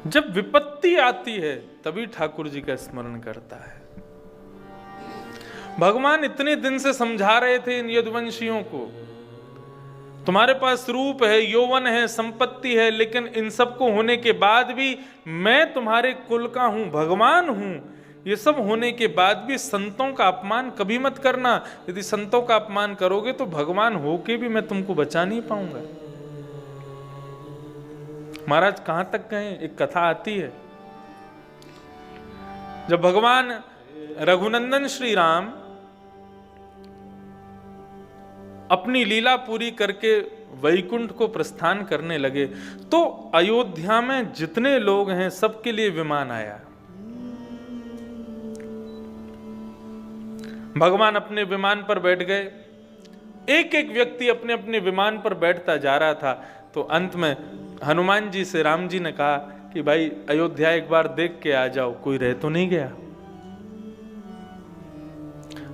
जब विपत्ति आती है तभी ठाकुर जी का स्मरण करता है। भगवान इतने दिन से समझा रहे थे इन यदुवंशियों को, तुम्हारे पास रूप है, यौवन है, संपत्ति है, लेकिन इन सब को होने के बाद भी मैं तुम्हारे कुल का हूं, भगवान हूं। ये सब होने के बाद भी संतों का अपमान कभी मत करना। यदि संतों का अपमान करोगे तो भगवान होके भी मैं तुमको बचा नहीं पाऊंगा। महाराज कहां तक गए? एक कथा आती है, जब भगवान रघुनंदन श्री राम अपनी लीला पूरी करके वैकुंठ को प्रस्थान करने लगे तो अयोध्या में जितने लोग हैं सबके लिए विमान आया। भगवान अपने विमान पर बैठ गए, एक एक व्यक्ति अपने अपने विमान पर बैठता जा रहा था। तो अंत में हनुमान जी से राम जी ने कहा कि भाई अयोध्या एक बार देख के आ जाओ, कोई रह तो नहीं गया।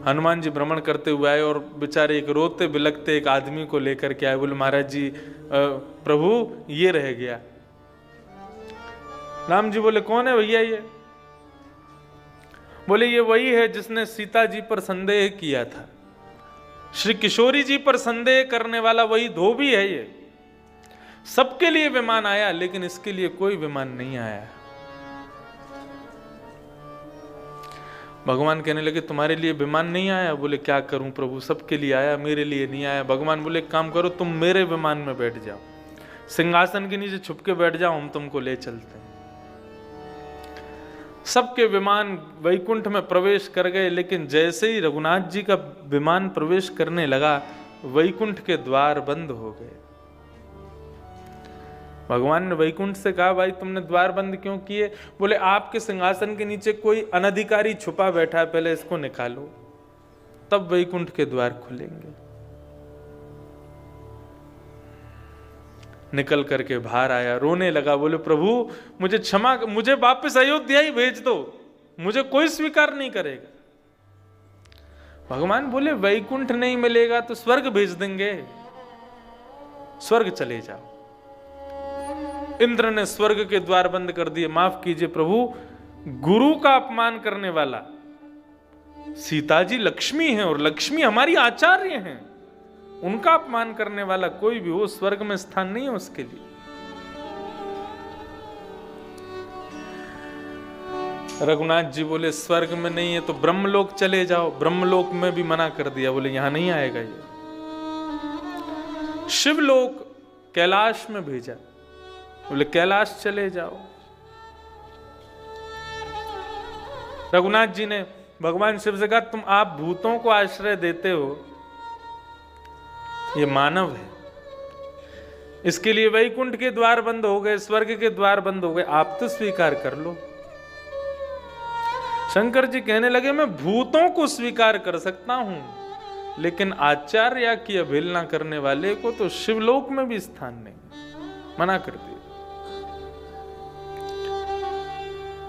हनुमान जी भ्रमण करते हुए आए और बेचारे एक रोते बिलखते एक आदमी को लेकर के आए। बोले महाराज जी प्रभु ये रह गया। राम जी बोले कौन है भैया ये? बोले ये वही है जिसने सीता जी पर संदेह किया था। श्री किशोरी जी पर संदेह करने वाला वही धोबी है। ये सबके लिए विमान आया लेकिन इसके लिए कोई विमान नहीं आया। भगवान कहने लगे तुम्हारे लिए विमान नहीं आया? बोले क्या करूं प्रभु, सबके लिए आया, मेरे लिए नहीं आया। भगवान बोले एक काम करो, तुम मेरे विमान में बैठ जाओ, सिंहासन के नीचे छुप के बैठ जाओ, हम तुमको ले चलते हैं। सबके विमान वैकुंठ में प्रवेश कर गए, लेकिन जैसे ही रघुनाथ जी का विमान प्रवेश करने लगा वैकुंठ के द्वार बंद हो गए। भगवान ने वैकुंठ से कहा भाई तुमने द्वार बंद क्यों किए? बोले आपके सिंहासन के नीचे कोई अनधिकारी छुपा बैठा है, पहले इसको निकालो, तब वैकुंठ के द्वार खुलेंगे। निकल करके बाहर आया, रोने लगा। बोले प्रभु मुझे क्षमा, मुझे वापस अयोध्या ही भेज दो, मुझे कोई स्वीकार नहीं करेगा। भगवान बोले वैकुंठ नहीं मिलेगा तो स्वर्ग भेज देंगे, स्वर्ग चले जाओ। इंद्र ने स्वर्ग के द्वार बंद कर दिए। माफ कीजिए प्रभु, गुरु का अपमान करने वाला, सीता जी लक्ष्मी हैं और लक्ष्मी हमारी आचार्य हैं, उनका अपमान करने वाला कोई भी हो स्वर्ग में स्थान नहीं है उसके लिए। रघुनाथ जी बोले स्वर्ग में नहीं है तो ब्रह्मलोक चले जाओ। ब्रह्मलोक में भी मना कर दिया, बोले यहां नहीं आएगा ये। शिवलोक कैलाश में भेजा, बोले कैलाश चले जाओ। रघुनाथ जी ने भगवान शिव से कहा तुम आप भूतों को आश्रय देते हो, ये मानव है, इसके लिए वैकुंठ के द्वार बंद हो गए, स्वर्ग के द्वार बंद हो गए, आप तो स्वीकार कर लो। शंकर जी कहने लगे मैं भूतों को स्वीकार कर सकता हूं, लेकिन आचार्य की अवहेलना करने वाले को तो शिवलोक में भी स्थान नहीं, मना कर दिया।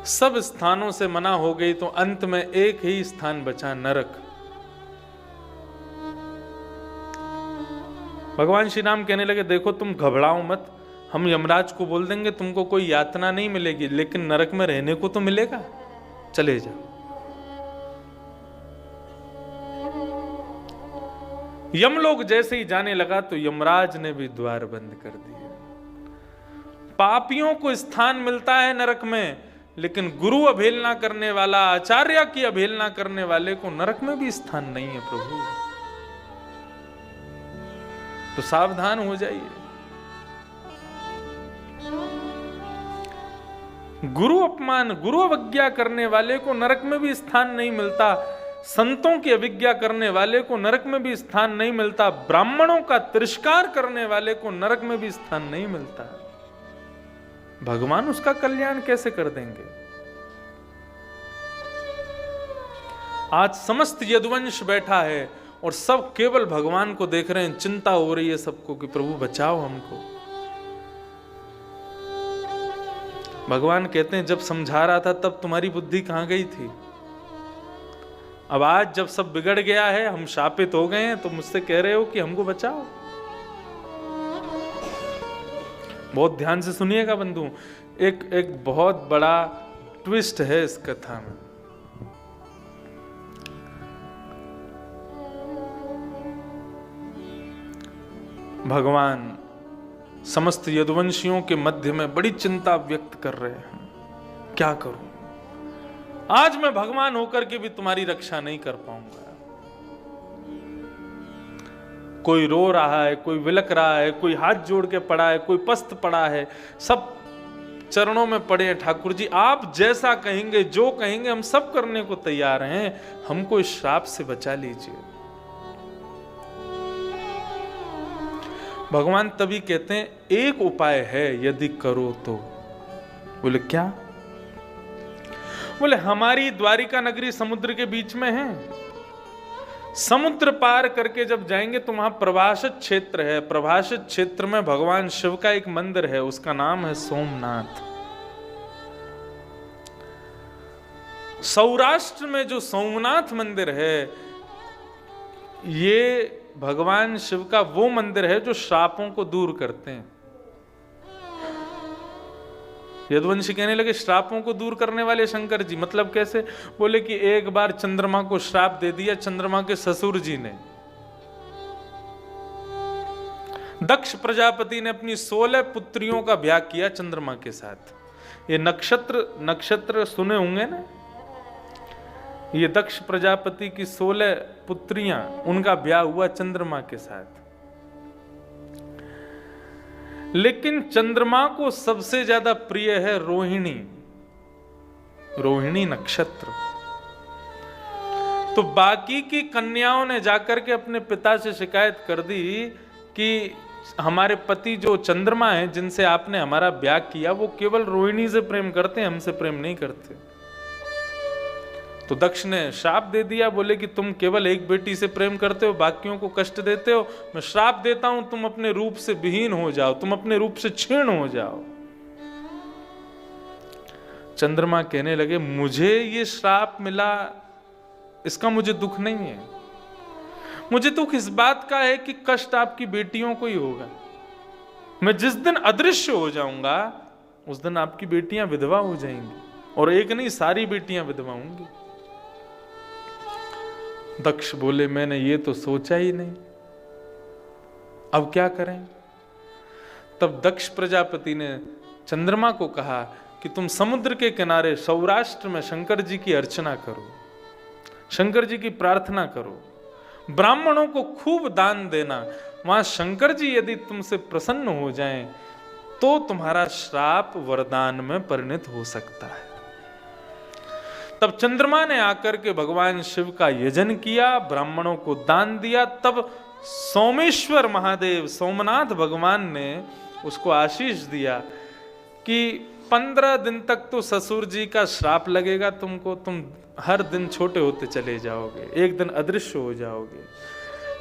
सब स्थानों से मना हो गई तो अंत में एक ही स्थान बचा, नरक। भगवान श्री राम कहने लगे देखो तुम घबराओ मत, हम यमराज को बोल देंगे तुमको कोई यातना नहीं मिलेगी, लेकिन नरक में रहने को तो मिलेगा, चले जाओ। यमलोक जैसे ही जाने लगा तो यमराज ने भी द्वार बंद कर दिए। पापियों को स्थान मिलता है नरक में, लेकिन गुरु अवहेलना करने वाला, आचार्य की अवहेलना करने वाले को नरक में भी स्थान नहीं है प्रभु। तो सावधान हो जाइए। गुरु अपमान, गुरु अवज्ञा करने वाले को नरक में भी स्थान नहीं मिलता, संतों की अवज्ञा करने वाले को नरक में भी स्थान नहीं मिलता, ब्राह्मणों का तिरस्कार करने वाले को नरक में भी स्थान नहीं मिलता। भगवान उसका कल्याण कैसे कर देंगे? आज समस्त यदुवंश बैठा है और सब केवल भगवान को देख रहे हैं, चिंता हो रही है सबको कि प्रभु बचाओ हमको। भगवान कहते हैं जब समझा रहा था तब तुम्हारी बुद्धि कहां गई थी? अब आज जब सब बिगड़ गया है, हम शापित हो गए हैं, तो मुझसे कह रहे हो कि हमको बचाओ। बहुत ध्यान से सुनिएगा बंधु, एक बहुत बड़ा ट्विस्ट है इस कथा में। भगवान समस्त यदुवंशियों के मध्य में बड़ी चिंता व्यक्त कर रहे हैं, क्या करूं, आज मैं भगवान होकर के भी तुम्हारी रक्षा नहीं कर पाऊंगा। कोई रो रहा है, कोई विलक रहा है, कोई हाथ जोड़ के पड़ा है, कोई पस्त पड़ा है, सब चरणों में पड़े हैं। ठाकुर जी आप जैसा कहेंगे, जो कहेंगे हम सब करने को तैयार हैं, हमको इस श्राप से बचा लीजिए। भगवान तभी कहते हैं एक उपाय है यदि करो तो। बोले क्या? बोले हमारी द्वारिका नगरी समुद्र के बीच में है, समुद्र पार करके जब जाएंगे तो वहां प्रभाषित क्षेत्र है। प्रभाषित क्षेत्र में भगवान शिव का एक मंदिर है, उसका नाम है सोमनाथ। सौराष्ट्र में जो सोमनाथ मंदिर है, ये भगवान शिव का वो मंदिर है जो श्रापों को दूर करते हैं। यदुवंशी कहने लगे श्रापों को दूर करने वाले शंकर जी, मतलब कैसे? बोले कि एक बार चंद्रमा को श्राप दे दिया चंद्रमा के ससुर जी ने। दक्ष प्रजापति ने अपनी 16 पुत्रियों का ब्याह किया चंद्रमा के साथ। ये नक्षत्र सुने होंगे ना, ये दक्ष प्रजापति की 16 पुत्रियां, उनका ब्याह हुआ चंद्रमा के साथ। लेकिन चंद्रमा को सबसे ज्यादा प्रिय है रोहिणी, रोहिणी नक्षत्र। तो बाकी की कन्याओं ने जाकर के अपने पिता से शिकायत कर दी कि हमारे पति जो चंद्रमा है, जिनसे आपने हमारा ब्याह किया, वो केवल रोहिणी से प्रेम करते हैं, हमसे प्रेम नहीं करते। तो दक्ष ने श्राप दे दिया, बोले कि तुम केवल एक बेटी से प्रेम करते हो, बाकियों को कष्ट देते हो। मैं श्राप देता हूं, तुम अपने रूप से विहीन हो जाओ, तुम अपने रूप से क्षीण हो जाओ। चंद्रमा कहने लगे मुझे ये श्राप मिला, इसका मुझे दुख नहीं है। मुझे दुख इस बात का है कि कष्ट आपकी बेटियों को ही होगा। मैं जिस दिन अदृश्य हो जाऊंगा उस दिन आपकी बेटियां विधवा हो जाएंगी, और एक नहीं सारी बेटियां विधवा होंगी। दक्ष बोले मैंने ये तो सोचा ही नहीं, अब क्या करें? तब दक्ष प्रजापति ने चंद्रमा को कहा कि तुम समुद्र के किनारे सौराष्ट्र में शंकर जी की अर्चना करो, शंकर जी की प्रार्थना करो, ब्राह्मणों को खूब दान देना। वहां शंकर जी यदि तुमसे प्रसन्न हो जाएं तो तुम्हारा श्राप वरदान में परिणत हो सकता है। तब चंद्रमा ने आकर के भगवान शिव का यजन किया, ब्राह्मणों को दान दिया। तब सोमेश्वर महादेव सोमनाथ भगवान ने उसको आशीष दिया कि 15 दिन तक तो ससुर जी का श्राप लगेगा तुमको, तुम हर दिन छोटे होते चले जाओगे, एक दिन अदृश्य हो जाओगे,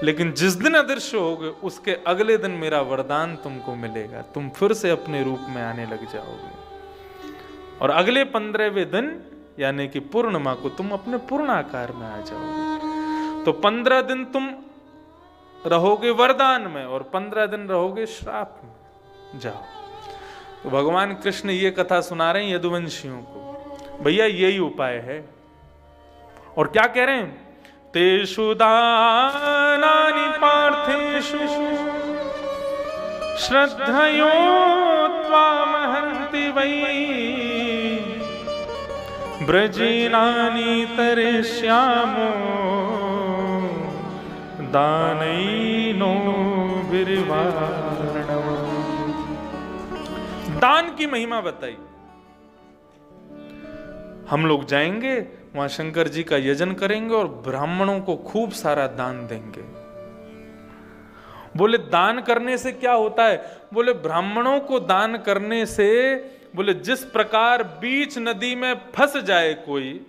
लेकिन जिस दिन अदृश्य होगे उसके अगले दिन मेरा वरदान तुमको मिलेगा, तुम फिर से अपने रूप में आने लग जाओगे, और अगले 15वें दिन यानी कि पूर्णिमा को तुम अपने पूर्ण आकार में आ जाओगे। तो 15 दिन तुम रहोगे वरदान में और 15 दिन रहोगे श्राप में। जाओ। तो भगवान कृष्ण ये कथा सुना रहे हैं यदुवंशियों को, भैया यही उपाय है। और क्या कह रहे हैं? तेषु दानानि पार्थेषु श्रद्धयो त्वामहन्ति वै ब्रजीनानि तरिष्यामो दानैनो विरिवारणम्। दान की महिमा बताई। हम लोग जाएंगे वहां शंकर जी का यजन करेंगे और ब्राह्मणों को खूब सारा दान देंगे। बोले दान करने से क्या होता है? बोले ब्राह्मणों को दान करने से, बोले जिस प्रकार बीच नदी में फंस जाए कोई,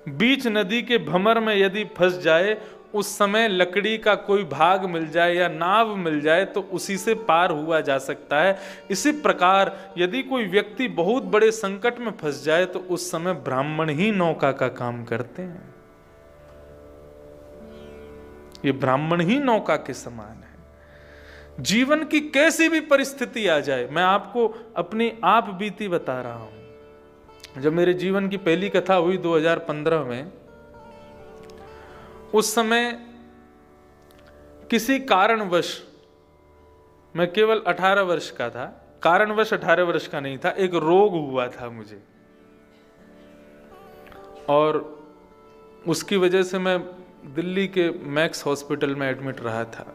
बीच नदी के भंवर में यदि फंस जाए, उस समय लकड़ी का कोई भाग मिल जाए या नाव मिल जाए तो उसी से पार हुआ जा सकता है। इसी प्रकार यदि कोई व्यक्ति बहुत बड़े संकट में फंस जाए तो उस समय ब्राह्मण ही नौका का काम करते हैं। ये ब्राह्मण ही नौका के समान है। जीवन की कैसी भी परिस्थिति आ जाए, मैं आपको अपनी आप बीती बता रहा हूं। जब मेरे जीवन की पहली कथा हुई 2015 में, उस समय किसी कारणवश, मैं केवल 18 वर्ष का था, कारणवश 18 वर्ष का नहीं था, एक रोग हुआ था मुझे, और उसकी वजह से मैं दिल्ली के मैक्स हॉस्पिटल में एडमिट रहा था।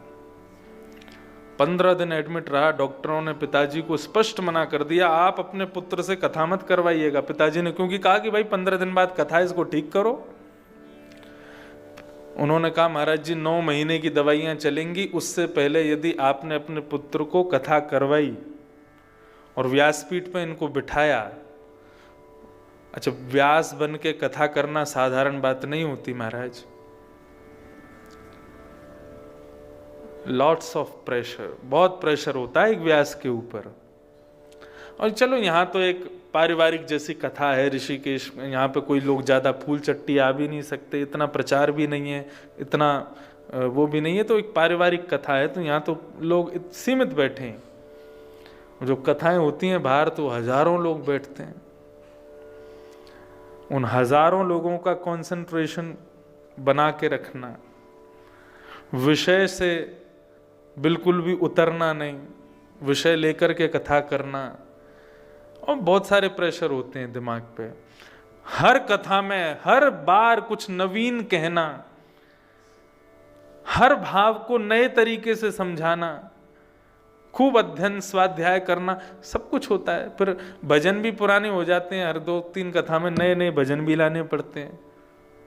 15 दिन एडमिट रहा। डॉक्टरों ने पिताजी को स्पष्ट मना कर दिया, आप अपने पुत्र से कथा मत करवाइएगा। पिताजी ने क्योंकि कहा कि भाई 15 दिन बाद कथा, इसको ठीक करो। उन्होंने कहा महाराज जी 9 महीने की दवाइयां चलेंगी, उससे पहले यदि आपने अपने पुत्र को कथा करवाई और व्यासपीठ पे इनको बिठाया। अच्छा, व्यास बन के कथा करना साधारण बात नहीं होती महाराज, लॉट्स ऑफ प्रेशर, बहुत प्रेशर होता है एक व्यास के ऊपर। और चलो यहाँ तो एक पारिवारिक जैसी कथा है, ऋषिकेश, यहाँ पे कोई लोग ज़्यादा फूल चट्टी आ भी नहीं सकते, इतना प्रचार भी नहीं है, इतना वो भी नहीं है, तो एक पारिवारिक कथा है, तो यहाँ तो लोग सीमित बैठे हैं। जो कथाएं होती हैं बाहर तो हजारों लोग बैठते हैं। उन हजारों लोगों का कंसंट्रेशन बना के रखना, विषय से बिल्कुल भी उतरना नहीं, विषय लेकर के कथा करना, और बहुत सारे प्रेशर होते हैं दिमाग पे। हर कथा में हर बार कुछ नवीन कहना, हर भाव को नए तरीके से समझाना, खूब अध्ययन स्वाध्याय करना, सब कुछ होता है। फिर भजन भी पुराने हो जाते हैं, हर 2-3 कथा में नए नए भजन भी लाने पड़ते हैं,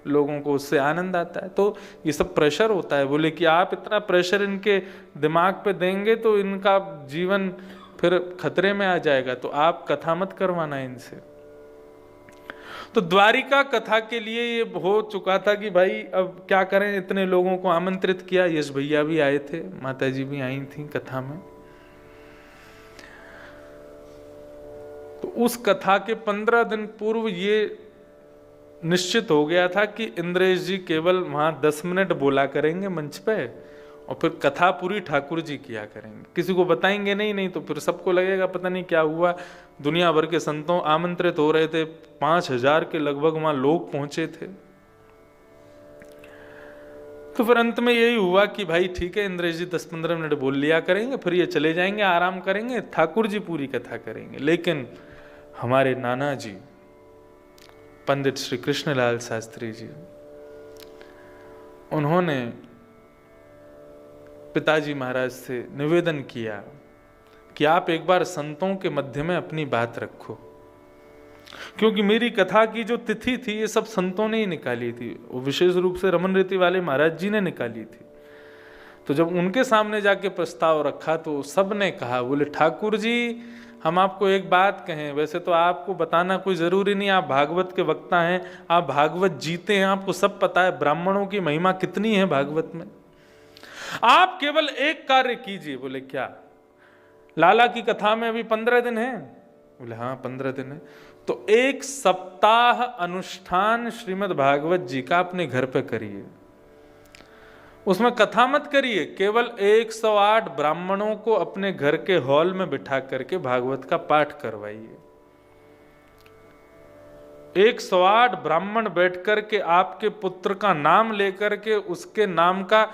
लोगों को उससे आनंद आता है। तो ये सब प्रेशर होता है। बोले कि आप इतना प्रेशर इनके दिमाग पे देंगे तो इनका जीवन फिर खतरे में आ जाएगा, तो आप कथा मत करवाना इनसे। तो द्वारिका कथा के लिए ये हो चुका था कि भाई अब क्या करें, इतने लोगों को आमंत्रित किया, यश भैया भी आए थे, माता जी भी आई थी कथा में। तो उस कथा के 15 दिन पूर्व ये निश्चित हो गया था कि इंद्रेश जी केवल वहां 10 मिनट बोला करेंगे मंच पे, और फिर कथा पूरी ठाकुर जी किया करेंगे, किसी को बताएंगे नहीं तो फिर सबको लगेगा पता नहीं क्या हुआ। दुनिया भर के संतों आमंत्रित हो रहे थे, 5000 के लगभग वहां लोग पहुंचे थे। तो फिर अंत में यही हुआ कि भाई ठीक है, इंद्रेश जी 10-15 मिनट बोल लिया करेंगे, फिर ये चले जाएंगे, आराम करेंगे, ठाकुर जी पूरी कथा करेंगे। लेकिन हमारे नाना जी पंडित श्री कृष्णलाल शास्त्री जी, उन्होंने पिताजी महाराज से निवेदन किया कि आप एक बार संतों के मध्य में अपनी बात रखो, क्योंकि मेरी कथा की जो तिथि थी ये सब संतों ने ही निकाली थी, वो विशेष रूप से रमन रीति वाले महाराज जी ने निकाली थी। तो जब उनके सामने जाके प्रस्ताव रखा तो सब ने कहा, बोले ठाकुर जी हम आपको एक बात कहें, वैसे तो आपको बताना कोई जरूरी नहीं, आप भागवत के वक्ता हैं, आप भागवत जीते हैं, आपको सब पता है ब्राह्मणों की महिमा कितनी है भागवत में। आप केवल एक कार्य कीजिए। बोले क्या? लाला की कथा में अभी 15 दिन है। बोले हाँ 15 दिन है। तो 1 सप्ताह अनुष्ठान श्रीमद् भागवत जी का अपने घर पे करिए, उसमें कथा मत करिए, केवल 108 ब्राह्मणों को अपने घर के हॉल में बिठा करके भागवत का पाठ करवाइए। 108 ब्राह्मण बैठ करके आपके पुत्र का नाम लेकर के, उसके नाम का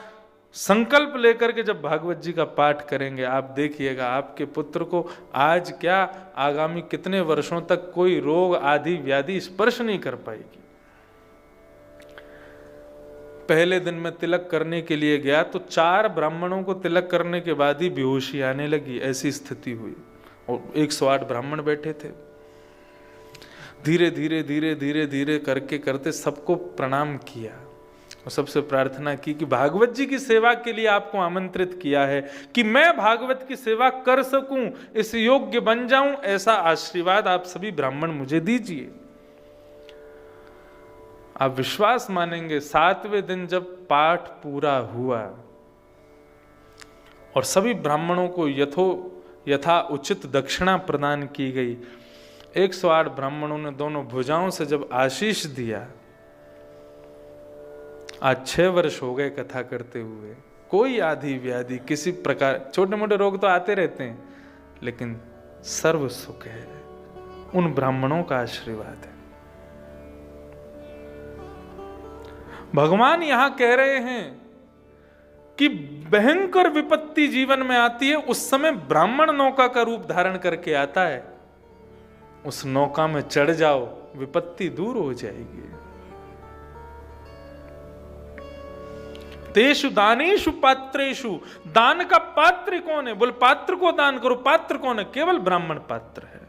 संकल्प लेकर के जब भागवत जी का पाठ करेंगे, आप देखिएगा आपके पुत्र को आज क्या आगामी कितने वर्षों तक कोई रोग आदि व्याधि स्पर्श नहीं कर पाएगी। पहले दिन में तिलक करने के लिए गया तो 4 ब्राह्मणों को तिलक करने के बाद ही बेहोशी आने लगी, ऐसी स्थिति हुई, और 108 ब्राह्मण बैठे थे। धीरे धीरे धीरे धीरे धीरे करके करते सबको प्रणाम किया और सबसे प्रार्थना की कि भागवत जी की सेवा के लिए आपको आमंत्रित किया है कि मैं भागवत की सेवा कर सकूं, इस योग्य बन जाऊं, ऐसा आशीर्वाद आप सभी ब्राह्मण मुझे दीजिए। आप विश्वास मानेंगे 7वें दिन जब पाठ पूरा हुआ और सभी ब्राह्मणों को यथा उचित दक्षिणा प्रदान की गई, 108 ब्राह्मणों ने दोनों भुजाओं से जब आशीष दिया, आज 6 वर्ष हो गए कथा करते हुए, कोई आदि व्याधि किसी प्रकार, छोटे मोटे रोग तो आते रहते हैं, लेकिन सर्व सुख है, उन ब्राह्मणों का आशीर्वाद है। भगवान यहां कह रहे हैं कि भयंकर विपत्ति जीवन में आती है, उस समय ब्राह्मण नौका का रूप धारण करके आता है, उस नौका में चढ़ जाओ, विपत्ति दूर हो जाएगी। तेषु दानेषु पात्रेषु, दान का पात्र कौन है? बोले पात्र को दान करो। पात्र कौन है? केवल ब्राह्मण पात्र है।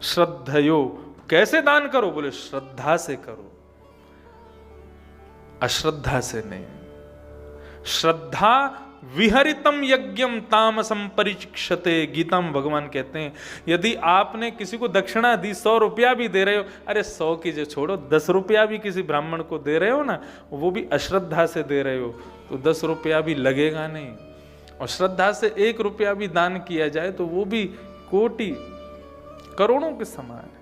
श्रद्धयो, कैसे दान करो? बोले श्रद्धा से करो, अश्रद्धा से नहीं। श्रद्धा विहरितम यज्ञम तामसम परिचिक्षते, गीता में भगवान कहते हैं यदि आपने किसी को दक्षिणा दी, 100 रुपया भी दे रहे हो, अरे 100 की जो छोड़ो, 10 रुपया भी किसी ब्राह्मण को दे रहे हो ना, वो भी अश्रद्धा से दे रहे हो, तो 10 रुपया भी लगेगा नहीं। और श्रद्धा से 1 रुपया भी दान किया जाए तो वो भी कोटि करोड़ों के समान है।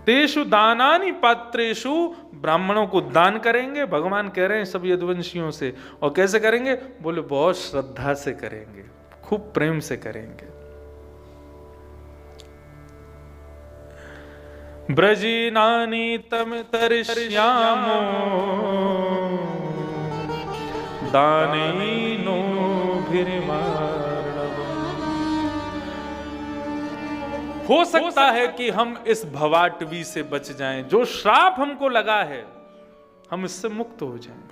तेषु दानानि पात्रेषु, ब्राह्मणों को दान करेंगे, भगवान कह रहे हैं सब यदुवंशियों से। और कैसे करेंगे? बोले बहुत श्रद्धा से करेंगे, खूब प्रेम से करेंगे। ब्रजीनानि तम तरिष्यामो दानेनो भिर्मार्णवम्। हो सकता है कि हम इस भवाटवी से बच जाएं, जो श्राप हमको लगा है हम इससे मुक्त हो जाएं।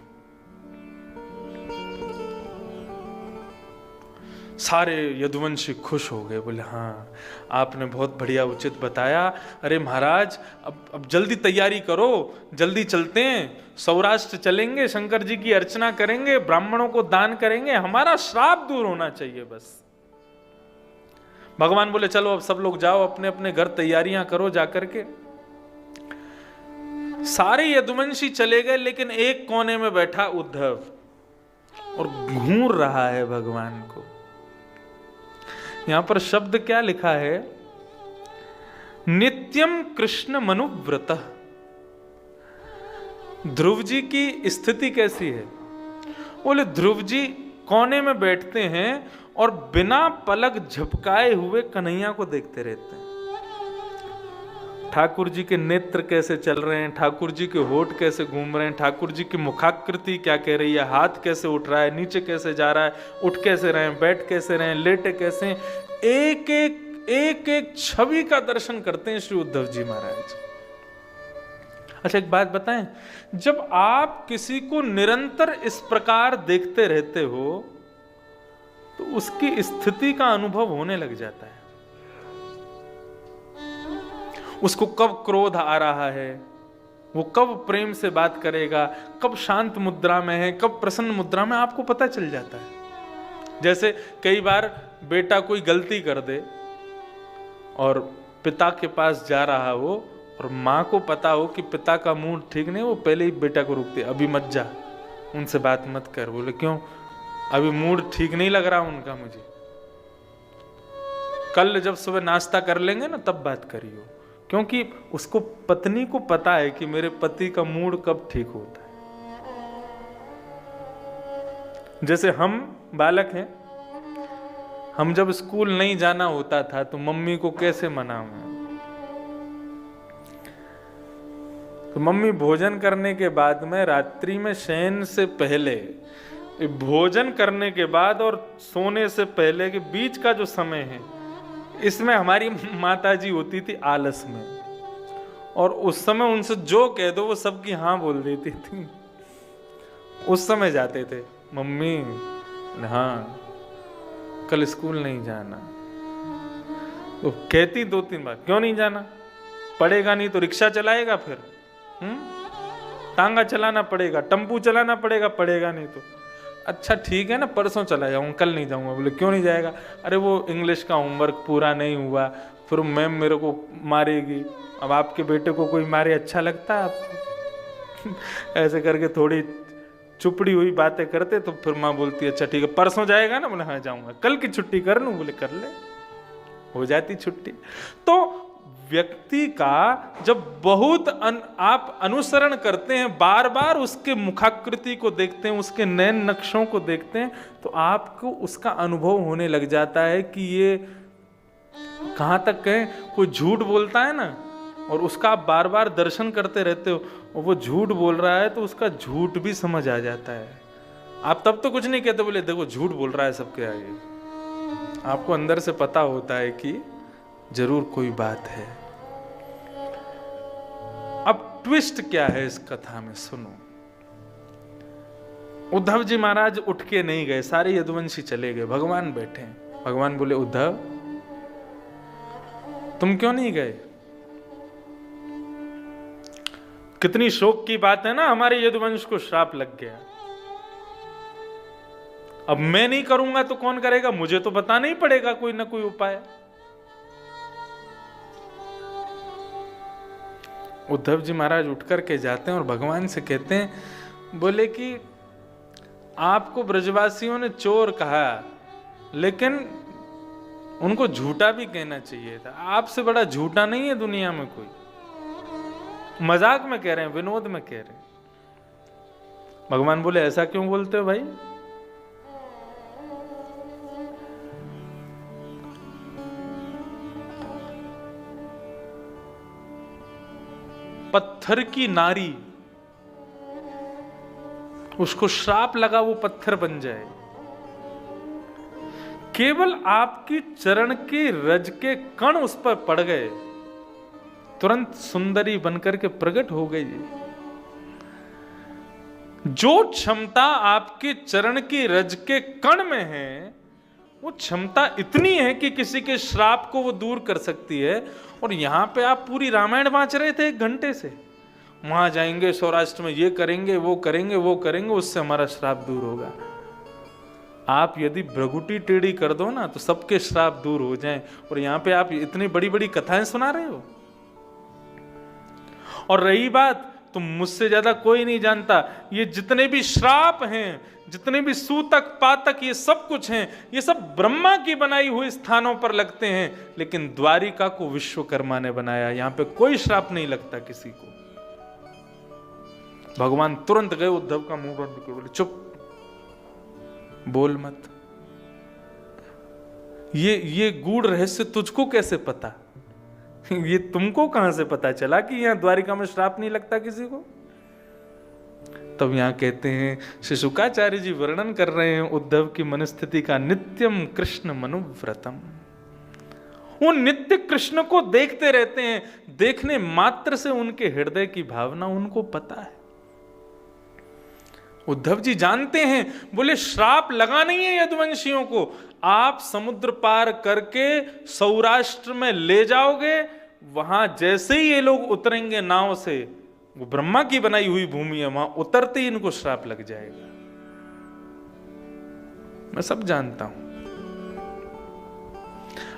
सारे यदुवंशी खुश हो गए, बोले हाँ आपने बहुत बढ़िया उचित बताया। अरे महाराज अब जल्दी तैयारी करो, जल्दी चलते हैं, सौराष्ट्र चलेंगे, शंकर जी की अर्चना करेंगे, ब्राह्मणों को दान करेंगे, हमारा श्राप दूर होना चाहिए बस। भगवान बोले चलो अब सब लोग जाओ अपने अपने घर, तैयारियां करो जाकर के। सारे यदुवंशी चले गए, लेकिन एक कोने में बैठा उद्धव और घूर रहा है भगवान को। यहां पर शब्द क्या लिखा है? नित्यम कृष्ण मनुव्रत। ध्रुव जी की स्थिति कैसी है? बोले ध्रुव जी कोने में बैठते हैं और बिना पलक झपकाए हुए कन्हैया को देखते रहते हैं। ठाकुर जी के नेत्र कैसे चल रहे हैं, ठाकुर जी के होठ कैसे घूम रहे हैं, ठाकुर जी की मुखाकृति क्या कह रही है, हाथ कैसे उठ रहा है, नीचे कैसे जा रहा है, उठ कैसे रहे हैं, बैठ कैसे रहे हैं, लेटे कैसे हैं, एक एक छवि का दर्शन करते हैं श्री उद्धव जी महाराज। अच्छा एक बात बताएं, जब आप किसी को निरंतर इस प्रकार देखते रहते हो तो उसकी स्थिति का अनुभव होने लग जाता है। उसको कब क्रोध आ रहा है, वो कब प्रेम से बात करेगा, कब शांत मुद्रा में है, कब प्रसन्न मुद्रा में, आपको पता चल जाता है। जैसे कई बार बेटा कोई गलती कर दे और पिता के पास जा रहा हो और माँ को पता हो कि पिता का मूड ठीक नहीं, वो पहले ही बेटा को रोकती, अभी मत जा, उनसे बात मत कर। बोले क्यों? अभी मूड ठीक नहीं लग रहा उनका मुझे, कल जब सुबह नाश्ता कर लेंगे ना तब बात करियो। क्योंकि उसको पत्नी को पता है कि मेरे पति का मूड कब ठीक होता है। जैसे हम बालक हैं, हम जब स्कूल नहीं जाना होता था तो मम्मी को कैसे मनाऊं? तो मम्मी भोजन करने के बाद में रात्रि में शयन से पहले, भोजन करने के बाद और सोने से पहले के बीच का जो समय है, इसमें हमारी माताजी होती थी आलस में, और उस समय उनसे जो कह दो वो सबकी हाँ बोल देती थी। उस समय जाते थे, मम्मी हाँ कल स्कूल नहीं जाना, तो कहती 2-3 बार, क्यों नहीं जाना? पड़ेगा नहीं तो रिक्शा चलाएगा, फिर तांगा चलाना पड़ेगा, टेम्पू चलाना पड़ेगा, पड़ेगा नहीं तो अच्छा ठीक है ना परसों चला जाऊंगा, कल नहीं जाऊंगा। बोले क्यों नहीं जाएगा? अरे वो इंग्लिश का होमवर्क पूरा नहीं हुआ, फिर मैम मेरे को मारेगी। अब आपके बेटे को कोई मारे अच्छा लगता है आपको? ऐसे करके थोड़ी चुपड़ी हुई बातें करते तो फिर माँ बोलती अच्छा ठीक है परसों जाएगा ना? बोले हाँ जाऊंगा। कल की छुट्टी कर लूं? बोले कर ले, हो जाती छुट्टी। तो व्यक्ति का जब बहुत आप अनुसरण करते हैं, बार बार उसके मुखाकृति को देखते हैं, उसके नयन नक्शों को देखते हैं, तो आपको उसका अनुभव होने लग जाता है कि ये कहाँ तक कहें, कोई झूठ बोलता है ना, और उसका आप बार बार दर्शन करते रहते हो और वो झूठ बोल रहा है, तो उसका झूठ भी समझ आ जाता है। आप तब तो कुछ नहीं कहते, बोले देखो झूठ बोल रहा है सबके आगे, आपको अंदर से पता होता है कि जरूर कोई बात है। अब ट्विस्ट क्या है इस कथा में, सुनो। उद्धव जी महाराज उठ के नहीं गए, सारे यदुवंशी चले गए, भगवान बैठे। भगवान बोले उद्धव तुम क्यों नहीं गए? कितनी शोक की बात है ना, हमारे यदुवंश को श्राप लग गया। अब मैं नहीं करूंगा तो कौन करेगा? मुझे तो बताना ही पड़ेगा कोई ना कोई उपाय। उद्धव जी महाराज उठ करके जाते हैं और भगवान से कहते हैं, बोले कि आपको ब्रजवासियों ने चोर कहा, लेकिन उनको झूठा भी कहना चाहिए था। आपसे बड़ा झूठा नहीं है दुनिया में कोई। मजाक में कह रहे हैं, विनोद में कह रहे हैं। भगवान बोले ऐसा क्यों बोलते हो भाई? पत्थर की नारी, उसको श्राप लगा वो पत्थर बन जाए। केवल आपकी चरण के रज के कण उस पर पड़ गए, तुरंत सुंदरी बनकर के प्रकट हो गई। जो क्षमता आपके चरण की रज के कण में है, वो क्षमता इतनी है कि किसी के श्राप को वो दूर कर सकती है। और यहां पे आप पूरी रामायण बांच रहे थे 1 घंटे से, वहां जाएंगे सौराष्ट्र में ये करेंगे वो करेंगे वो करेंगे, उससे हमारा श्राप दूर होगा। आप यदि भ्रगुटी टेढ़ी कर दो ना तो सबके श्राप दूर हो जाएं, और यहां पे आप इतनी बड़ी बड़ी कथाएं सुना रहे हो। और रही बात, तुम मुझसे ज्यादा कोई नहीं जानता, ये जितने भी श्राप हैं, जितने भी सूतक पातक, ये सब कुछ हैं, ये सब ब्रह्मा की बनाई हुई स्थानों पर लगते हैं, लेकिन द्वारिका को विश्वकर्मा ने बनाया, यहां पे कोई श्राप नहीं लगता किसी को। भगवान तुरंत गए, उद्धव का मुंह बंद करके बोले चुप, बोल मत। ये गूढ़ रहस्य तुझको कैसे पता? ये तुमको कहां से पता चला कि यहां द्वारिका में श्राप नहीं लगता किसी को? तब यहां कहते हैं, श्री शुकाचार्य जी वर्णन कर रहे हैं उद्धव की मनस्थिति का, नित्यम कृष्ण मनुव्रतम। वो नित्य कृष्ण को देखते रहते हैं, देखने मात्र से उनके हृदय की भावना उनको पता है। उद्धव जी जानते हैं, बोले श्राप लगा नहीं है यदुवंशियों को, आप समुद्र पार करके सौराष्ट्र में ले जाओगे, वहां जैसे ही ये लोग उतरेंगे नाव से, वो ब्रह्मा की बनाई हुई भूमि है, वहां उतरते ही इनको श्राप लग जाएगा। मैं सब जानता हूं।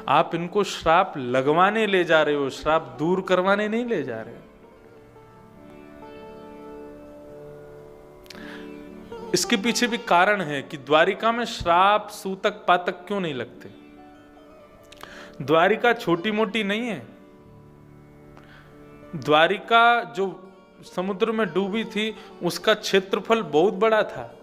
आप इनको श्राप लगवाने ले जा रहे हो, श्राप दूर करवाने नहीं ले जा रहे हो। इसके पीछे भी कारण है कि द्वारिका में श्राप सूतक पातक क्यों नहीं लगते। द्वारिका छोटी मोटी नहीं है। द्वारिका जो समुद्र में डूबी थी, उसका क्षेत्रफल बहुत बड़ा था।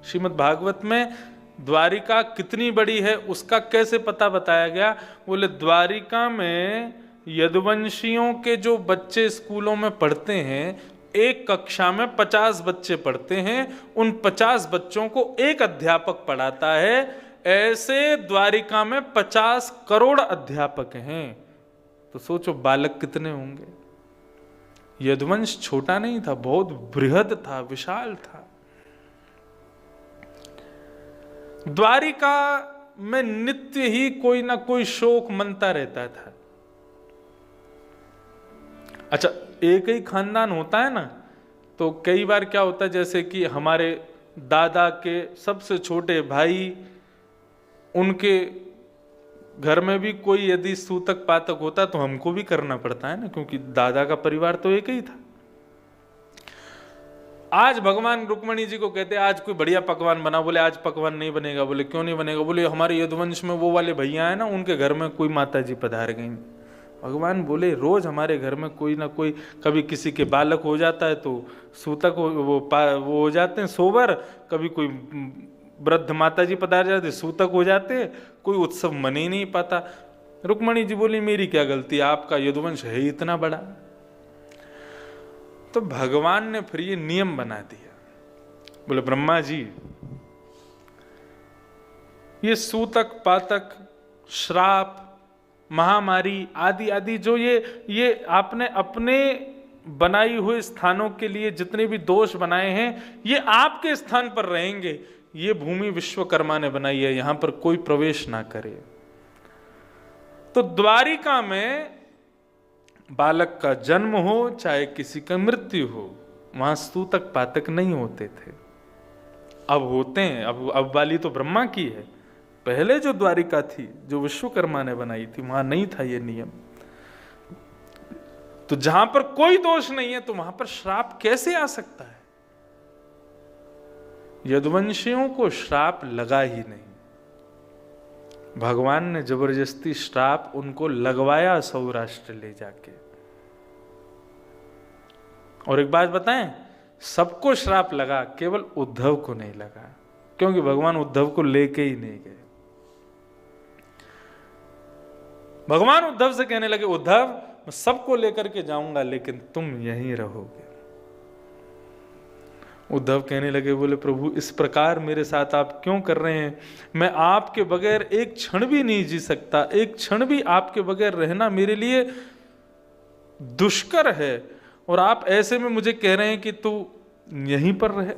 श्रीमद् भागवत में द्वारिका कितनी बड़ी है उसका कैसे पता बताया गया? बोले द्वारिका में यदुवंशियों के जो बच्चे स्कूलों में पढ़ते हैं, एक कक्षा में 50 बच्चे पढ़ते हैं, उन 50 बच्चों को एक अध्यापक पढ़ाता है। ऐसे द्वारिका में 50 करोड़ अध्यापक हैं, तो सोचो बालक कितने होंगे। यदुवंश छोटा नहीं था, बहुत बृहद था, विशाल था। द्वारिका में नित्य ही कोई ना कोई शोक मनता रहता था। अच्छा, एक ही खानदान होता है ना, तो कई बार क्या होता है, जैसे कि हमारे दादा के सबसे छोटे भाई, उनके घर में भी कोई यदि सूतक पातक होता तो हमको भी करना पड़ता है ना, क्योंकि दादा का परिवार तो एक ही था। आज भगवान रुक्मणी जी को कहते आज कोई बढ़िया पकवान बना, बोले आज पकवान नहीं बनेगा। बोले क्यों नहीं बनेगा? बोले हमारे यदुवंश में वो वाले भैया है ना, उनके घर में कोई माता जी पधार गई, भगवान बोले रोज हमारे घर में कोई ना कोई, कभी किसी के बालक हो जाता है तो सूतक वो हो जाते हैं सोबर, कभी कोई वृद्ध माता जी पधार जाते सूतक हो जाते, कोई उत्सव मन ही नहीं पाता। रुक्मणी जी बोली मेरी क्या गलती, आपका यदुवंश है ही इतना बड़ा। तो भगवान ने फिर ये नियम बना दिया, बोले ब्रह्मा जी ये सूतक पातक श्राप महामारी आदि आदि जो ये आपने अपने बनाई हुए स्थानों के लिए जितने भी दोष बनाए हैं ये आपके स्थान पर रहेंगे। ये भूमि विश्वकर्मा ने बनाई है, यहां पर कोई प्रवेश ना करे। तो द्वारिका में बालक का जन्म हो चाहे किसी का मृत्यु हो, वहां सूतक पातक नहीं होते थे। अब होते हैं, अब वाली तो ब्रह्मा की है। पहले जो द्वारिका थी जो विश्वकर्मा ने बनाई थी वहां नहीं था ये नियम। तो जहां पर कोई दोष नहीं है तो वहां पर श्राप कैसे आ सकता है? यदुवंशियों को श्राप लगा ही नहीं। भगवान ने जबरदस्ती श्राप उनको लगवाया सौराष्ट्र ले जाके। और एक बात बताएं, सबको श्राप लगा, केवल उद्धव को नहीं लगा, क्योंकि भगवान उद्धव को लेके ही नहीं गए। भगवान उद्धव से कहने लगे उद्धव मैं सबको लेकर के जाऊंगा लेकिन तुम यहीं रहोगे। उद्धव कहने लगे बोले प्रभु इस प्रकार मेरे साथ आप क्यों कर रहे हैं? मैं आपके बगैर एक क्षण भी नहीं जी सकता, एक क्षण भी आपके बगैर रहना मेरे लिए दुष्कर है, और आप ऐसे में मुझे कह रहे हैं कि तू यहीं पर रहे।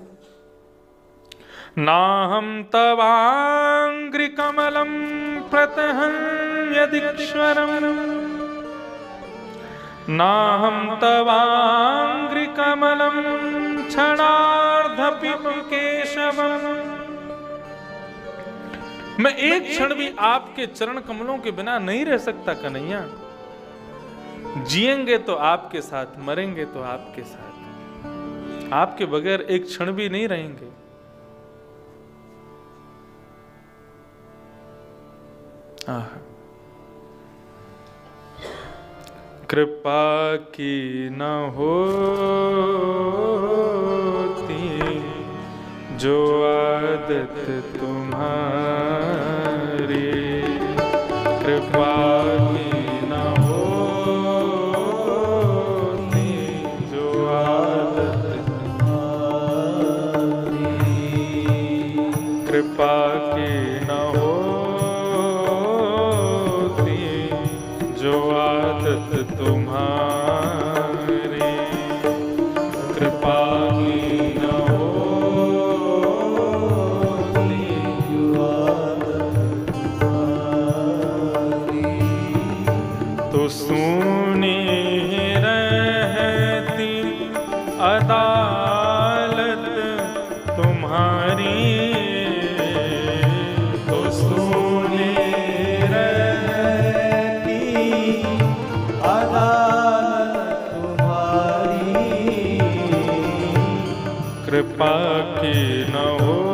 नाहं तवांग्रि कमलं प्रतहन्यदीश्वरम्, नाहं तवांग्रि कमलं क्षणार्धपि केशवम्। मैं एक क्षण भी आपके चरण कमलों के बिना नहीं रह सकता कन्हैया। जिएंगे तो आपके साथ, मरेंगे तो आपके साथ, आपके बगैर एक क्षण भी नहीं रहेंगे। कृपा की न होती जो आदत तुम्हारी, कृपा की न होती जो आदत तुम्हारी, कृपा की न तुम्हारी, कृपा की न होती जो आदत तुम्हारी, तो सुनी रहती अदालत तुम्हारी, तो सुनी कृपा की न हो